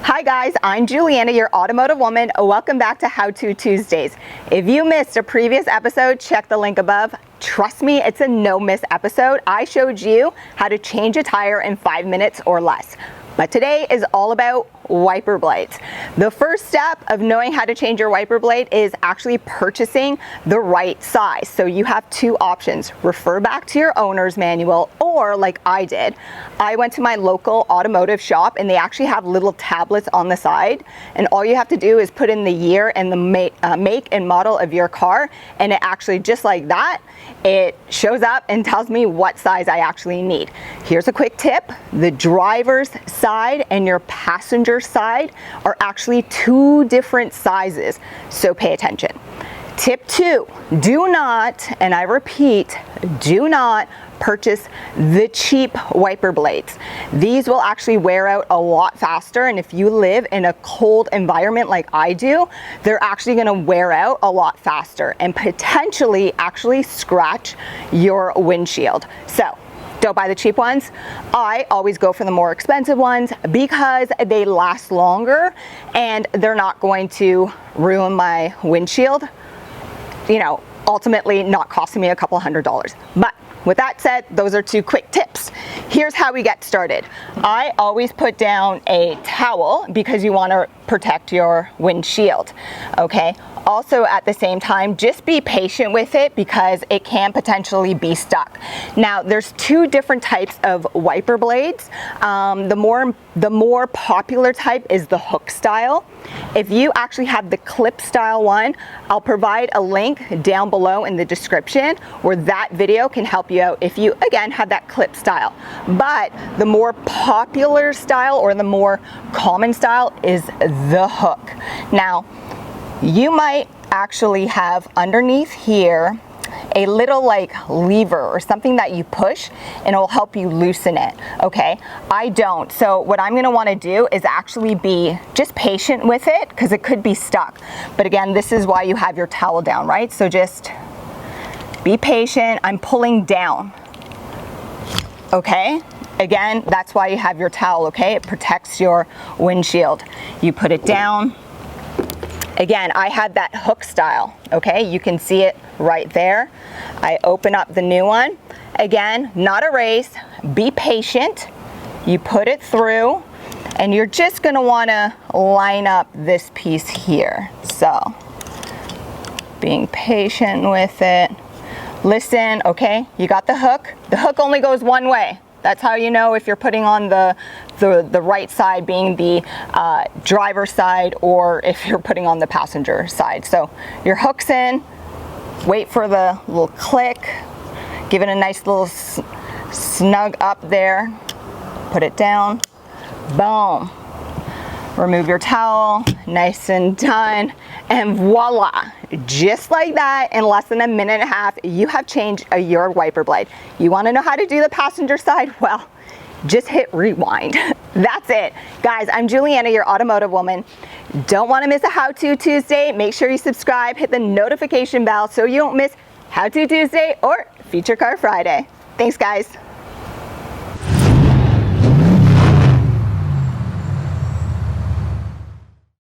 Hi guys, I'm Juliana, your automotive woman. Welcome back to How To Tuesdays. If you missed a previous episode, check the link above. Trust me, it's a no miss episode. I showed you how to change a tire in 5 minutes or less. But today is all about wiper blades. The first step of knowing how to change your wiper blade is actually purchasing the right size. So you have two options. Refer back to your owner's manual, or like I did, I went to my local automotive shop and they actually have little tablets on the side, and all you have to do is put in the year and the make and model of your car, and it actually, just like that, it shows up and tells me what size I actually need. Here's a quick tip. The driver's side and your passenger side are actually two different sizes, so pay attention. Tip 2, do not, and I repeat, do not purchase the cheap wiper blades. These will actually wear out a lot faster, and if you live in a cold environment like I do, they're actually going to wear out a lot faster and potentially actually scratch your windshield. So don't buy the cheap ones. I always go for the more expensive ones because they last longer and they're not going to ruin my windshield, you know, ultimately not costing me a couple $100. But with that said, those are two quick tips. Here's how we get started. I always put down a towel because you want to protect your windshield, okay? Also, at the same time, just be patient with it because it can potentially be stuck. Now, there's two different types of wiper blades. The more popular type is the hook style. If you actually have the clip style one, I'll provide a link down below in the description where that video can help you out if you, again, have that clip style. But the more popular style, or the more common style, is the hook. Now, you might actually have underneath here a little like lever or something that you push and it will help you loosen it, okay? I don't. So what I'm gonna wanna do is actually be just patient with it because it could be stuck. But again, this is why you have your towel down, right? So just be patient. I'm pulling down, okay? Again, that's why you have your towel, okay? It protects your windshield. You put it down. Again, I had that hook style, okay? You can see it right there. I open up the new one. Again, not a race, be patient. You put it through and you're just gonna wanna line up this piece here. So, being patient with it. Listen, okay, you got the hook. The hook only goes one way. That's how you know if you're putting on the right side, being the driver's side, or if you're putting on the passenger side. So your hook's in, wait for the little click, give it a nice little snug up there, put it down, boom. Remove your towel, nice and done, and voila. Just like that, in less than a minute and a half, you have changed your wiper blade. You wanna know how to do the passenger side? Well, just hit rewind. That's it. Guys, I'm Juliana, your automotive woman. Don't wanna miss a How To Tuesday. Make sure you subscribe, hit the notification bell so you don't miss How To Tuesday or Feature Car Friday. Thanks, guys.